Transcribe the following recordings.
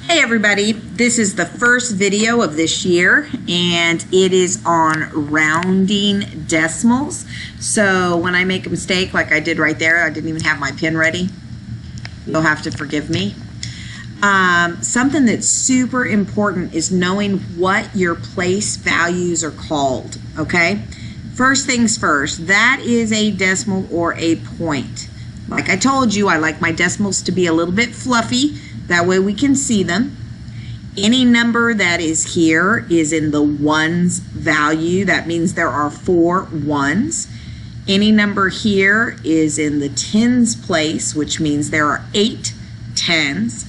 Hey everybody, this is the first video of this year and it is on rounding decimals. So when I make a mistake like I did right there, I didn't even have my pen ready. You'll have to forgive me. Something that's super important is knowing what your place values are called, okay? First things first, that is a decimal or a point. Like I told you, I like my decimals to be a little bit fluffy. That way we can see them. Any number that is here is in the ones value. That means there are 4 ones. Any number here is in the tens place, which means there are 8 tens.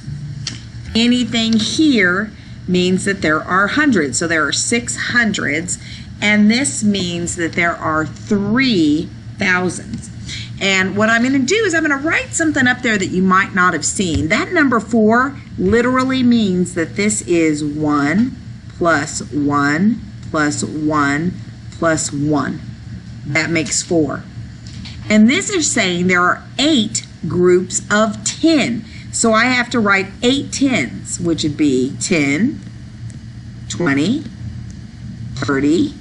Anything here means that there are hundreds. So there are 6 hundreds. And this means that there are 3 thousands. And what I'm going to do is I'm going to write something up there that you might not have seen. That number 4 literally means that this is 1 plus 1 plus 1 plus 1. That makes 4. And this is saying there are 8 groups of 10. So I have to write 8 tens, which would be 10, 20, 30,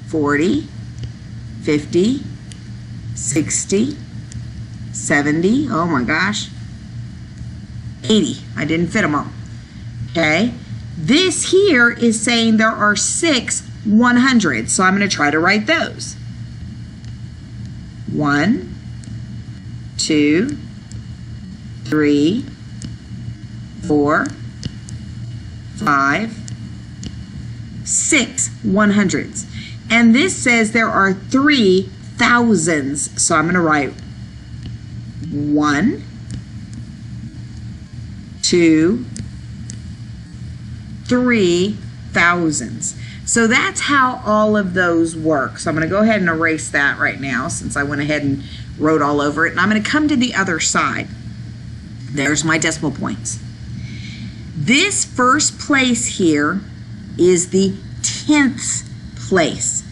40, 50, 60, 70, oh my gosh, 80. I didn't fit them all. Okay, this here is saying there are 6 100s, so I'm going to try to write those. 1, 2, 3, 4, 5, 6 100s. And this says there are 3 thousands, so I'm going to write 1, 2, 3 thousands. So that's how all of those work. So I'm going to go ahead and erase that right now since I went ahead and wrote all over it. And I'm going to come to the other side. There's my decimal points. This first place here is the tenths place.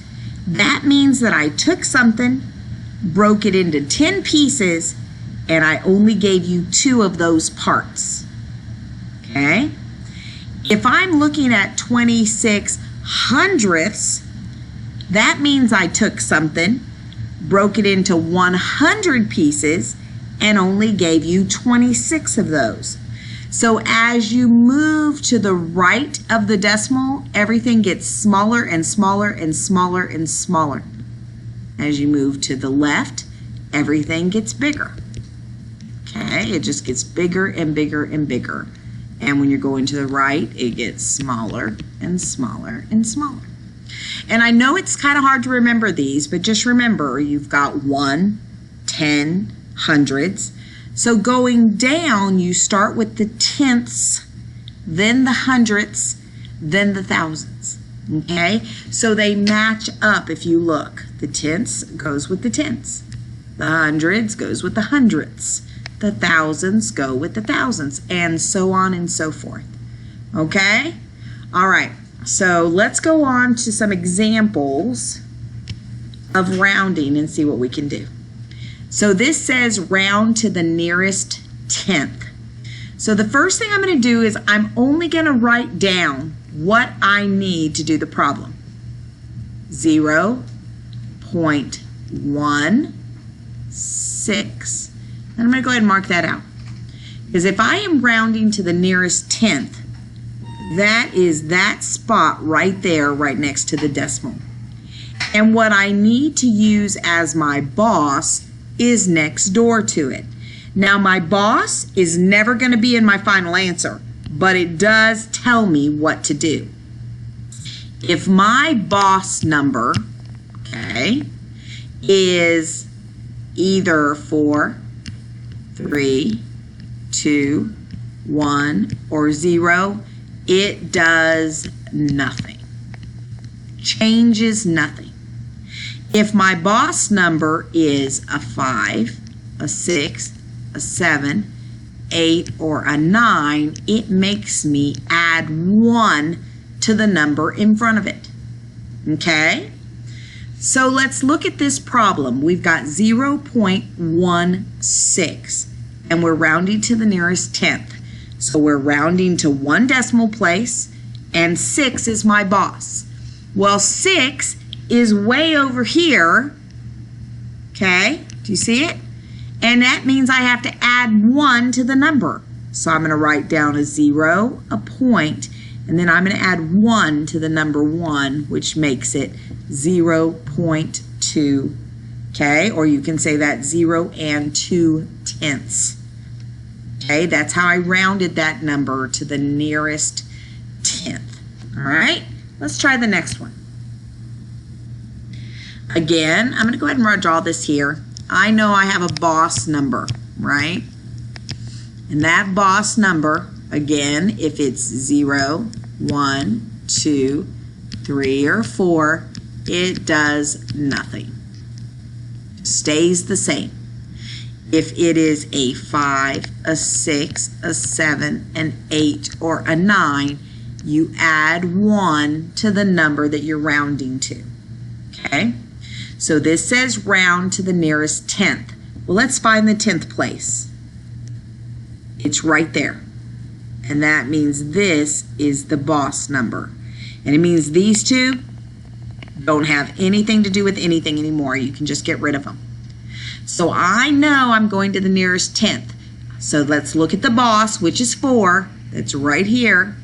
That means that I took something, broke it into 10 pieces, and I only gave you 2 of those parts. Okay? If I'm looking at 26 hundredths, that means I took something, broke it into 100 pieces, and only gave you 26 of those. So as you move to the right of the decimal, everything gets smaller and smaller and smaller and smaller. As you move to the left, everything gets bigger. Okay, it just gets bigger and bigger and bigger. And when you're going to the right, it gets smaller and smaller and smaller. And I know it's kind of hard to remember these, but just remember you've got 1, 10, hundreds. So going down, you start with the tenths, then the hundredths, then the thousands. Okay? So they match up if you look. The tenths goes with the tenths. The hundreds goes with the hundredths. The thousands go with the thousands, and so on and so forth. Okay? All right. So let's go on to some examples of rounding and see what we can do. So this says round to the nearest tenth. So the first thing I'm going to do is I'm only going to write down what I need to do the problem. 0.16. And I'm going to go ahead and mark that out. Because if I am rounding to the nearest tenth, that is that spot right there, right next to the decimal. And what I need to use as my boss is next door to it. Now my boss is never going to be in my final answer, but it does tell me what to do. If my boss number, okay, is either 4, 3, 2, 1, or 0, it does nothing. Changes nothing. If my boss number is a 5, a 6, a 7, 8, or a 9, it makes me add 1 to the number in front of it. Okay? So let's look at this problem. We've got 0.16 and we're rounding to the nearest tenth. So we're rounding to 1 decimal place, and 6 is my boss. Well, 6 is way over here, okay? Do you see it? And that means I have to add 1 to the number. So I'm going to write down a 0, a point, and then I'm going to add 1 to the number 1, which makes it 0.2, okay? Or you can say that 0 and 2/10. Okay, that's how I rounded that number to the nearest 10th. All right, let's try the next one. Again, I'm going to go ahead and draw this here. I know I have a boss number, right? And that boss number, again, if it's 0, 1, 2, 3, or 4, it does nothing. Stays the same. If it is a 5, a 6, a 7, an 8, or a 9, you add 1 to the number that you're rounding to. Okay? So this says round to the nearest 10th. Well, let's find the 10th place. It's right there. And that means this is the boss number. And it means these two don't have anything to do with anything anymore. You can just get rid of them. So I know I'm going to the nearest 10th. So let's look at the boss, which is 4. That's right here.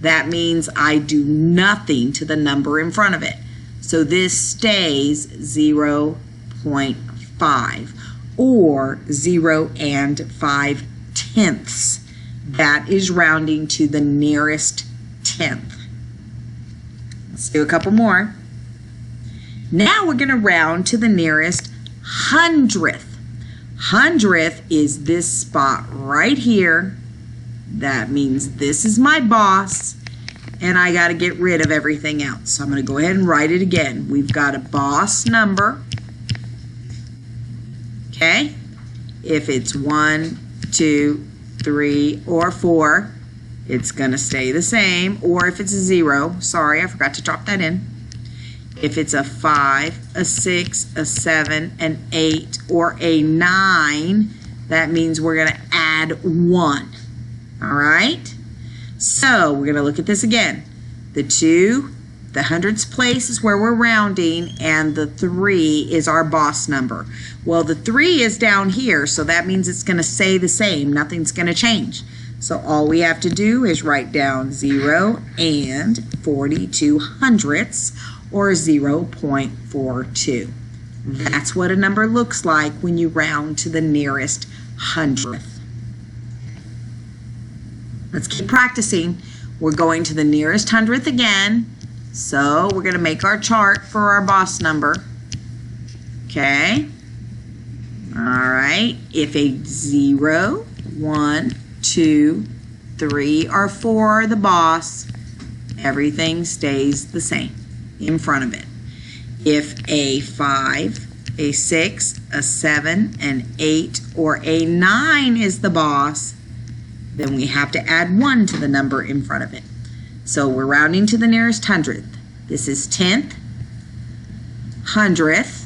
That means I do nothing to the number in front of it. So this stays 0.5 or 0 and 5/10. That is rounding to the nearest 10th. Let's do a couple more. Now we're going to round to the nearest 100th. 100th is this spot right here. That means this is my boss, and I got to get rid of everything else. So I'm going to go ahead and write it again. We've got a boss number. Okay? If it's 1, 2, 3, or 4, it's going to stay the same. Or if it's a 0, sorry, I forgot to drop that in. If it's a 5, a 6, a 7, an 8, or a 9, that means we're going to add 1. All right? So we're going to look at this again. The 2, the hundredths place is where we're rounding, and the 3 is our boss number. Well, the 3 is down here, so that means it's going to stay the same. Nothing's going to change. So all we have to do is write down 0 and 42 hundredths, or 0.42. That's what a number looks like when you round to the nearest hundredth. Let's keep practicing. We're going to the nearest hundredth again. So we're going to make our chart for our boss number. Okay. All right. If a 0, 1, 2, 3, or 4 are the boss, everything stays the same in front of it. If a 5, a 6, a 7, an 8, or a 9 is the boss, then we have to add 1 to the number in front of it. So we're rounding to the nearest hundredth. This is 10th, hundredth.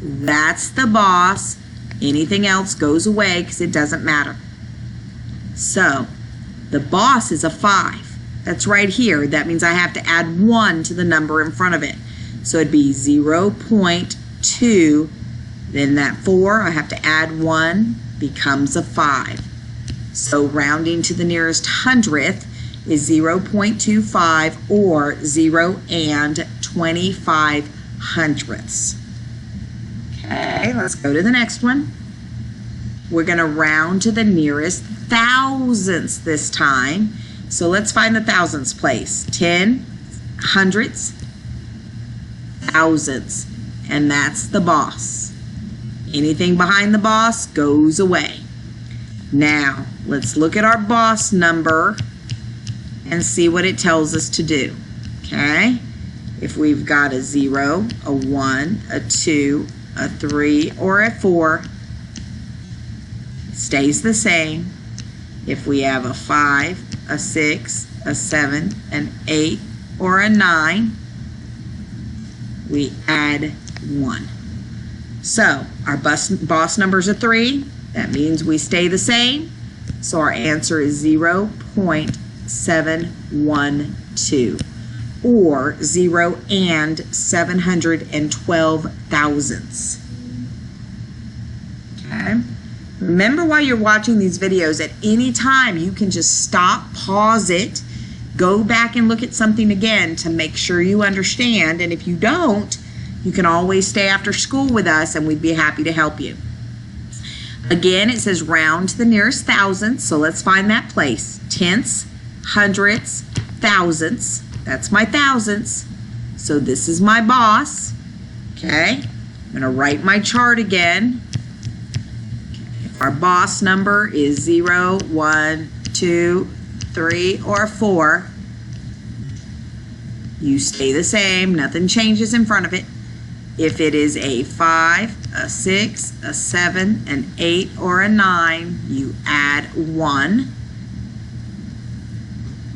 That's the boss. Anything else goes away because it doesn't matter. So the boss is a 5. That's right here. That means I have to add 1 to the number in front of it. So it'd be 0.2. Then that 4, I have to add 1, becomes a 5. So rounding to the nearest hundredth is 0.25 or 0 and 25 hundredths. Okay, let's go to the next one. We're going to round to the nearest thousandths this time. So let's find the thousandths place. 10 hundredths, thousandths, and that's the boss. Anything behind the boss goes away. Now, let's look at our boss number and see what it tells us to do. Okay? If we've got a 0, a 1, a 2, a 3, or a 4, it stays the same. If we have a 5, a 6, a 7, an 8, or a 9, we add 1. So our boss number is a 3. That means we stay the same. So our answer is 0.712, or 0 and 712 thousandths. Okay. Remember, while you're watching these videos, at any time you can just stop, pause it, go back and look at something again to make sure you understand. And if you don't, you can always stay after school with us and we'd be happy to help you. Again, it says round to the nearest thousandth, so let's find that place. Tenths, hundredths, thousandths. That's my thousandths. So this is my boss. Okay, I'm going to write my chart again. If our boss number is 0, 1, 2, 3, or 4, you stay the same. Nothing changes in front of it. If it is a 5, a 6, a 7, an 8, or a 9, you add 1.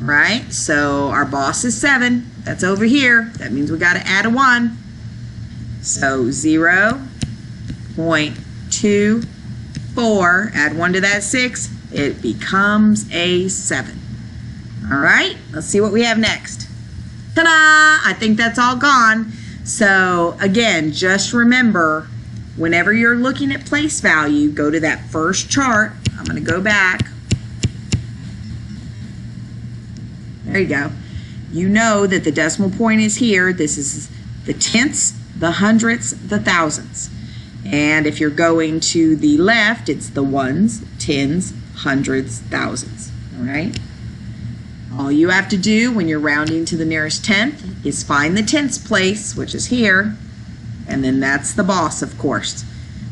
Right? So our boss is 7. That's over here. That means we got to add a 1. So 0.24, add 1 to that 6, it becomes a 7. All right, let's see what we have next. Ta-da! I think that's all gone. So again, just remember, whenever you're looking at place value, go to that first chart. I'm going to go back. There you go. You know that the decimal point is here. This is the tenths, the hundredths, the thousandths. And if you're going to the left, it's the ones, tens, hundreds, thousands. All right? All you have to do when you're rounding to the nearest tenth is find the tenths place, which is here, and then that's the boss, of course.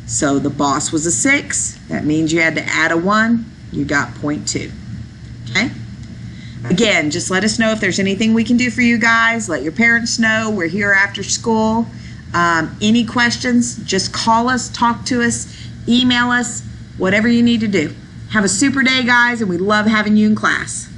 So the boss was a 6. That means you had to add a 1. You got 0.2. Okay? Again, just let us know if there's anything we can do for you guys. Let your parents know. We're here after school. Any questions, just call us, talk to us, email us, whatever you need to do. Have a super day, guys, and we love having you in class.